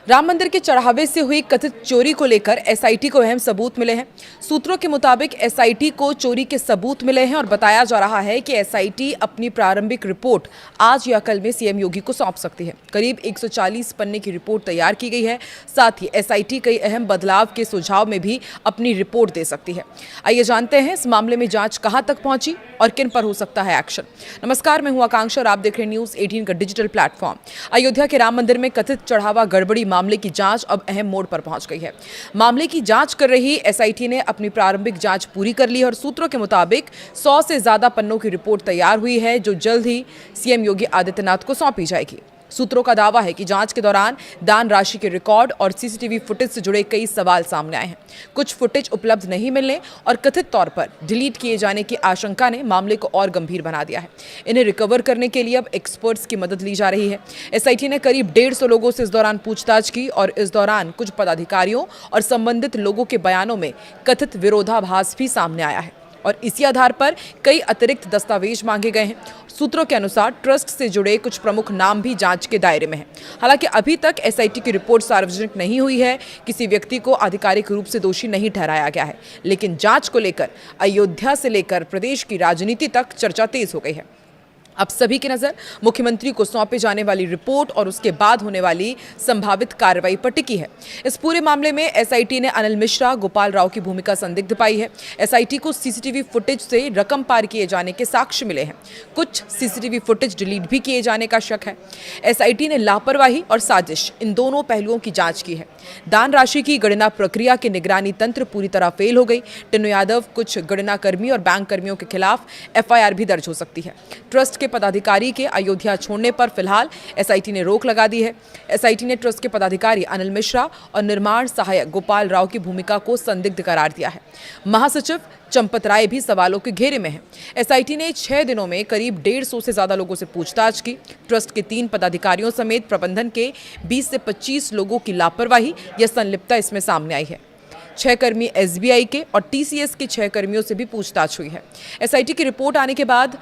राम मंदिर के चढ़ावे से हुई कथित चोरी को लेकर एसआईटी को अहम सबूत मिले हैं। सूत्रों के मुताबिक एसआईटी को चोरी के सबूत मिले हैं और बताया जा रहा है कि एसआईटी अपनी प्रारंभिक रिपोर्ट आज या कल में सीएम योगी को सौंप सकती है। करीब 140 पन्ने की रिपोर्ट तैयार की गई है। साथ ही एसआईटी कई अहम बदलाव के सुझाव में भी अपनी रिपोर्ट दे सकती है। आइए जानते हैं इस मामले में जांच कहां तक पहुंची और किन पर हो सकता है एक्शन। नमस्कार, मैं हूं आकांक्षा और आप देख रहे हैं न्यूज 18 का डिजिटल प्लेटफॉर्म। अयोध्या के राम मंदिर में कथित चढ़ावा गड़बड़ी मामले की जांच अब अहम मोड़ पर पहुंच गई है। मामले की जांच कर रही एसआईटी ने अपनी प्रारंभिक जांच पूरी कर ली है और सूत्रों के मुताबिक 100 से ज्यादा पन्नों की रिपोर्ट तैयार हुई है, जो जल्द ही सीएम योगी आदित्यनाथ को सौंपी जाएगी। सूत्रों का दावा है कि जांच के दौरान दान राशि के रिकॉर्ड और सीसीटीवी फुटेज से जुड़े कई सवाल सामने आए हैं। कुछ फुटेज उपलब्ध नहीं मिलने और कथित तौर पर डिलीट किए जाने की आशंका ने मामले को और गंभीर बना दिया है। इन्हें रिकवर करने के लिए अब एक्सपर्ट्स की मदद ली जा रही है। एसआईटी ने करीब 150 लोगों से इस दौरान पूछताछ की और इस दौरान कुछ पदाधिकारियों और संबंधित लोगों के बयानों में कथित विरोधाभास भी सामने आया है और इसी आधार पर कई अतिरिक्त दस्तावेज मांगे गए हैं। सूत्रों के अनुसार ट्रस्ट से जुड़े कुछ प्रमुख नाम भी जांच के दायरे में हैं। हालांकि अभी तक एसआईटी की रिपोर्ट सार्वजनिक नहीं हुई है। किसी व्यक्ति को आधिकारिक रूप से दोषी नहीं ठहराया गया है, लेकिन जांच को लेकर अयोध्या से लेकर प्रदेश की राजनीति तक चर्चा तेज हो गई है। अब सभी की नजर मुख्यमंत्री को सौंपे जाने वाली रिपोर्ट और उसके बाद होने वाली संभावित कार्रवाई पर टिकी है। इस पूरे मामले में एसआईटी ने अनिल मिश्रा, गोपाल राव की भूमिका संदिग्ध पाई है। एसआईटी को सीसीटीवी फुटेज से रकम पार किए जाने के साक्ष्य मिले हैं। कुछ सीसीटीवी फुटेज डिलीट भी किए जाने का शक है। एसआईटी ने लापरवाही और साजिश, इन दोनों पहलुओं की जांच की है। दान राशि की गणना प्रक्रिया के निगरानी तंत्र पूरी तरह फेल हो गई। टिन्नू यादव, कुछ गणना कर्मी और बैंक कर्मियों के खिलाफ एफआईआर भी दर्ज हो सकती है। ट्रस्ट के पदाधिकारी के अयोध्या छोड़ने पर फिलहाल एसआईटी ने रोक लगा दी है। एसआईटी ने ट्रस्ट के पदाधिकारी अनिल मिश्रा और निर्माण सहायक गोपाल राव की भूमिका को संदिग्ध करार दिया है। महासचिव चंपत राय भी सवालों के घेरे में है। एसआईटी ने 6 दिनों में करीब 150 से ज्यादा लोगों से पूछताछ की। ट्रस्ट के 3 पदाधिकारियों समेत प्रबंधन के 20 से 25 लोगों की लापरवाही या संलिप्तता इसमें सामने आई है। 6 कर्मी एसबीआई के और टीसीएस के 6 कर्मियों से भी पूछताछ हुई है। एसआईटी की रिपोर्ट आने के बाद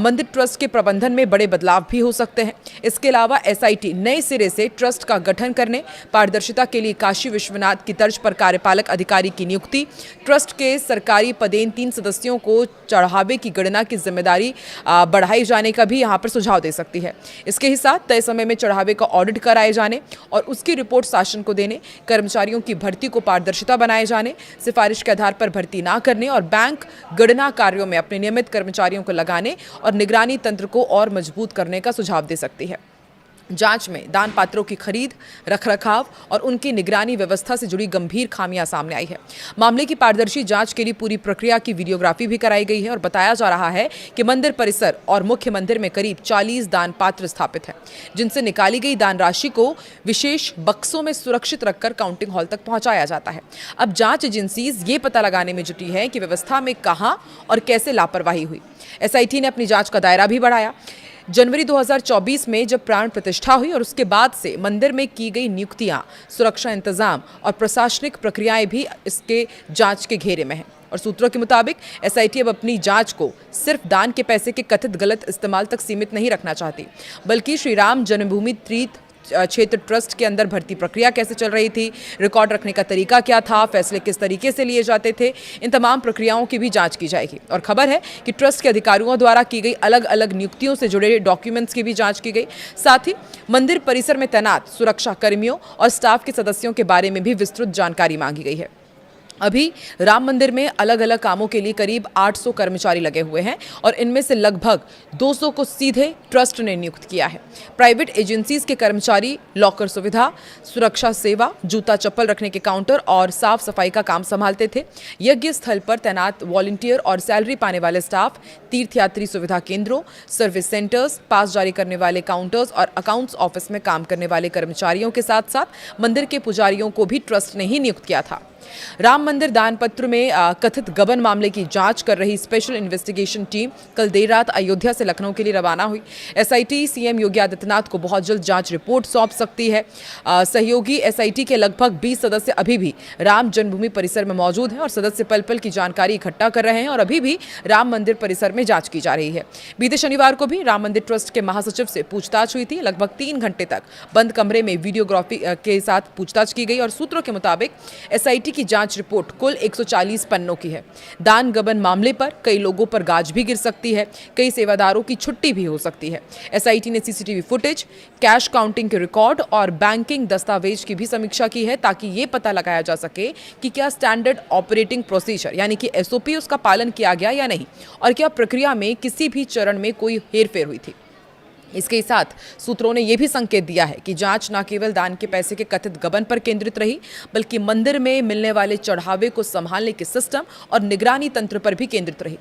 मंदिर ट्रस्ट के प्रबंधन में बड़े बदलाव भी हो सकते हैं। इसके अलावा एसआईटी नए सिरे से ट्रस्ट का गठन करने, पारदर्शिता के लिए काशी विश्वनाथ की तर्ज पर कार्यपालक अधिकारी की नियुक्ति, ट्रस्ट के सरकारी पदेन 3 सदस्यों को चढ़ावे की गणना की जिम्मेदारी बढ़ाई जाने का भी यहाँ पर सुझाव दे सकती है। इसके ही साथ तय समय में चढ़ावे का ऑडिट कराए जाने और उसकी रिपोर्ट शासन को देने, कर्मचारियों की भर्ती को पारदर्शिता बनाए जाने, सिफारिश के आधार पर भर्ती ना करने और बैंक गणना कार्यों में अपने नियमित कर्मचारियों को लगाने और निगरानी तंत्र को और मजबूत करने का सुझाव दे सकती है। जांच में दान पात्रों की खरीद, रखरखाव और उनकी निगरानी व्यवस्था से जुड़ी गंभीर खामियां सामने आई है। मामले की पारदर्शी जांच के लिए पूरी प्रक्रिया की वीडियोग्राफी भी कराई गई है और बताया जा रहा है कि मंदिर परिसर और मुख्य मंदिर में करीब 40 दान पात्र स्थापित हैं, जिनसे निकाली गई दान राशि को विशेष बक्सों में सुरक्षित रखकर काउंटिंग हॉल तक पहुंचाया जाता है। अब जांच एजेंसीज ये पता लगाने में जुटी है कि व्यवस्था में कहां और कैसे लापरवाही हुई। एसआईटी ने अपनी जांच का दायरा भी बढ़ाया। जनवरी 2024 में जब प्राण प्रतिष्ठा हुई और उसके बाद से मंदिर में की गई नियुक्तियां, सुरक्षा इंतजाम और प्रशासनिक प्रक्रियाएं भी इसके जांच के घेरे में हैं। और सूत्रों के मुताबिक एसआईटी अब अपनी जांच को सिर्फ दान के पैसे के कथित गलत इस्तेमाल तक सीमित नहीं रखना चाहती, बल्कि श्री राम जन्मभूमि तीर्थ क्षेत्र ट्रस्ट के अंदर भर्ती प्रक्रिया कैसे चल रही थी, रिकॉर्ड रखने का तरीका क्या था, फैसले किस तरीके से लिए जाते थे, इन तमाम प्रक्रियाओं की भी जांच की जाएगी। और खबर है कि ट्रस्ट के अधिकारियों द्वारा की गई अलग अलग नियुक्तियों से जुड़े डॉक्यूमेंट्स की भी जांच की गई। साथ ही मंदिर परिसर में तैनात सुरक्षा कर्मियों और स्टाफ के सदस्यों के बारे में भी विस्तृत जानकारी मांगी गई है। अभी राम मंदिर में अलग अलग कामों के लिए करीब 800 कर्मचारी लगे हुए हैं और इनमें से लगभग 200 को सीधे ट्रस्ट ने नियुक्त किया है। प्राइवेट एजेंसीज के कर्मचारी लॉकर सुविधा, सुरक्षा सेवा, जूता चप्पल रखने के काउंटर और साफ सफाई का काम संभालते थे। यज्ञ स्थल पर तैनात वॉलंटियर और सैलरी पाने वाले स्टाफ, तीर्थयात्री सुविधा केंद्रों, सर्विस सेंटर्स, पास जारी करने वाले काउंटर्स और अकाउंट्स ऑफिस में काम करने वाले कर्मचारियों के साथ साथ मंदिर के पुजारियों को भी ट्रस्ट ने ही नियुक्त किया था। राम मंदिर दान पत्र में कथित गबन मामले की जांच कर रही स्पेशल इन्वेस्टिगेशन टीम कल देर रात अयोध्या से लखनऊ के लिए रवाना हुई। एसआईटी सीएम योगी आदित्यनाथ को बहुत जल्द जांच रिपोर्ट सौंप सकती है। सहयोगी एसआईटी के लगभग 20 सदस्य अभी भी राम जन्मभूमि परिसर में मौजूद हैं और सदस्य पल पल की जानकारी इकट्ठा कर रहे हैं और अभी भी राम मंदिर परिसर में जांच की जा रही है। बीते शनिवार को भी राम मंदिर ट्रस्ट के महासचिव से पूछताछ हुई थी। लगभग 3 घंटे तक बंद कमरे में वीडियोग्राफी के साथ पूछताछ की गई और सूत्रों के मुताबिक एसआईटी की जांच रिपोर्ट कुल 140 पन्नों की है। दान गबन मामले पर कई लोगों पर गाज भी गिर सकती है, कई सेवादारों की छुट्टी भी हो सकती है। एसआईटी ने सीसीटीवी फुटेज, कैश काउंटिंग के रिकॉर्ड और बैंकिंग दस्तावेज की भी समीक्षा की है ताकि ये पता लगाया जा सके कि क्या स्टैंडर्ड ऑपरेटिंग प्रोसीजर यानी कि एसओपी उसका पालन किया गया या नहीं और क्या प्रक्रिया में किसी भी चरण में कोई हेरफेर हुई थी। इसके साथ सूत्रों ने यह भी संकेत दिया है कि जांच न केवल दान के पैसे के कथित गबन पर केंद्रित रही बल्कि मंदिर में मिलने वाले चढ़ावे को संभालने के सिस्टम और निगरानी तंत्र पर भी केंद्रित रही।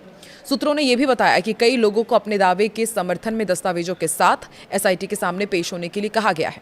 सूत्रों ने यह भी बताया कि कई लोगों को अपने दावे के समर्थन में दस्तावेजों के साथ एसआईटी के सामने पेश होने के लिए कहा गया है।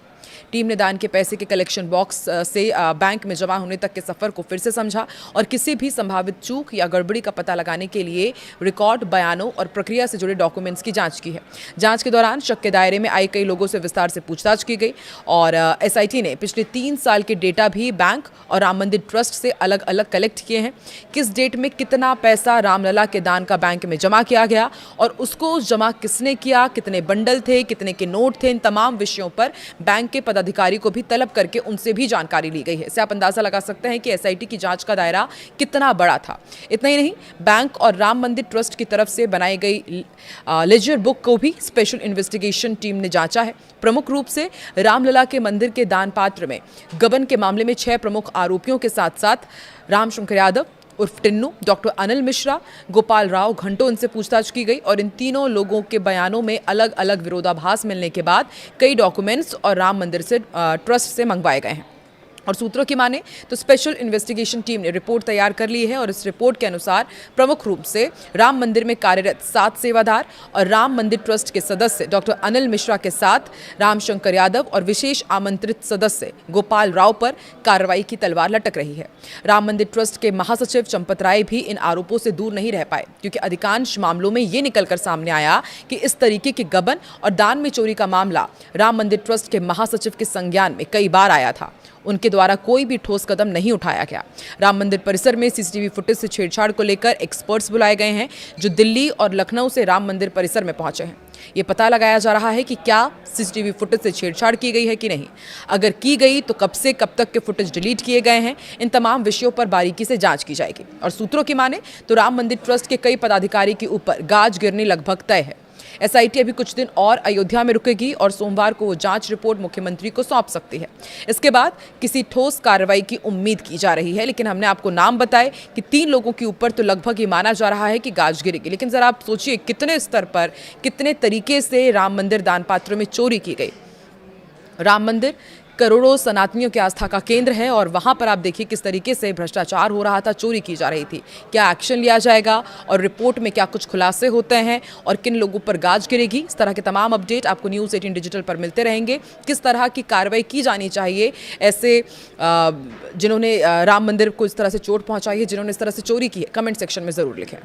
टीम ने दान के पैसे के कलेक्शन बॉक्स से बैंक में जमा होने तक के सफर को फिर से समझा और किसी भी संभावित चूक या गड़बड़ी का पता लगाने के लिए रिकॉर्ड, बयानों और प्रक्रिया से जुड़े डॉक्यूमेंट्स की जांच की है। जांच के दौरान शक के दायरे में आए कई लोगों से विस्तार से पूछताछ की गई और एसआईटी ने पिछले 3 साल के डेटा भी बैंक और राम मंदिर ट्रस्ट से अलग अलग कलेक्ट किए हैं। किस डेट में कितना पैसा रामलला के दान का बैंक में जमा किया गया और उसको जमा किसने किया, कितने बंडल थे, कितने के नोट थे, इन तमाम विषयों पर बैंक के पदाधिकारी को भी तलब करके उनसे भी जानकारी ली गई है। इससे आप अंदाजा लगा सकते हैं कि एसआईटी की जांच का दायरा कितना बड़ा था। इतना ही नहीं, बैंक और राम मंदिर ट्रस्ट की तरफ से बनाई गई लेजर बुक को भी स्पेशल इन्वेस्टिगेशन टीम ने जांचा है। प्रमुख रूप से रामलला के मंदिर के दान पात्र में गबन के मामले में 6 प्रमुख आरोपियों के साथ साथ रामशंकर यादव उर्फ टिन्नू, डॉक्टर अनिल मिश्रा, गोपाल राव घंटों इनसे पूछताछ की गई और इन तीनों लोगों के बयानों में अलग अलग विरोधाभास मिलने के बाद कई डॉक्यूमेंट्स और राम मंदिर से ट्रस्ट से मंगवाए गए हैं। और सूत्रों की माने तो स्पेशल इन्वेस्टिगेशन टीम ने रिपोर्ट तैयार कर ली है और इस रिपोर्ट के अनुसार प्रमुख रूप से राम मंदिर में कार्यरत 7 सेवादार और राम मंदिर ट्रस्ट के सदस्य डॉक्टर अनिल मिश्रा के साथ रामशंकर यादव और विशेष आमंत्रित सदस्य गोपाल राव पर कार्रवाई की तलवार लटक रही है। राम मंदिर ट्रस्ट के महासचिव चंपत राय भी इन आरोपों से दूर नहीं रह पाए क्योंकि अधिकांश मामलों में ये निकलकर सामने आया कि इस तरीके के गबन और दान में चोरी का मामला राम मंदिर ट्रस्ट के महासचिव के संज्ञान में कई बार आया था। उनके द्वारा कोई भी ठोस कदम नहीं उठाया गया। राम मंदिर परिसर में सीसीटीवी फुटेज से छेड़छाड़ को लेकर एक्सपर्ट्स बुलाए गए हैं जो दिल्ली और लखनऊ से राम मंदिर परिसर में पहुंचे हैं। ये पता लगाया जा रहा है कि क्या सीसीटीवी फुटेज से छेड़छाड़ की गई है कि नहीं। अगर की गई तो कब से कब तक के फुटेज डिलीट किए गए हैं। इन तमाम विषयों पर बारीकी से जांच की जाएगी और सूत्रों की माने तो राम मंदिर ट्रस्ट के कई पदाधिकारी के ऊपर गाज गिरनी लगभग तय है। एसआईटी अभी कुछ दिन और अयोध्या में रुकेगी और सोमवार को वो जांच रिपोर्ट मुख्यमंत्री को सौंप सकती है। इसके बाद किसी ठोस कार्रवाई की उम्मीद की जा रही है, लेकिन हमने आपको नाम बताए कि 3 लोगों के ऊपर तो लगभग ये माना जा रहा है कि गाज गिरेगी। लेकिन जरा आप सोचिए कितने स्तर पर, कितने तरीके से राम मंदिर दान पात्रों में चोरी की गई। राम मंदिर करोड़ों सनातनियों की आस्था का केंद्र है और वहां पर आप देखिए किस तरीके से भ्रष्टाचार हो रहा था, चोरी की जा रही थी। क्या एक्शन लिया जाएगा और रिपोर्ट में क्या कुछ खुलासे होते हैं और किन लोगों पर गाज गिरेगी, इस तरह के तमाम अपडेट आपको न्यूज़ 18 डिजिटल पर मिलते रहेंगे। किस तरह की कार्रवाई की जानी चाहिए ऐसे जिन्होंने राम मंदिर को इस तरह से चोट पहुंचाई है, जिन्होंने इस तरह से चोरी की है, कमेंट सेक्शन में ज़रूर लिखें।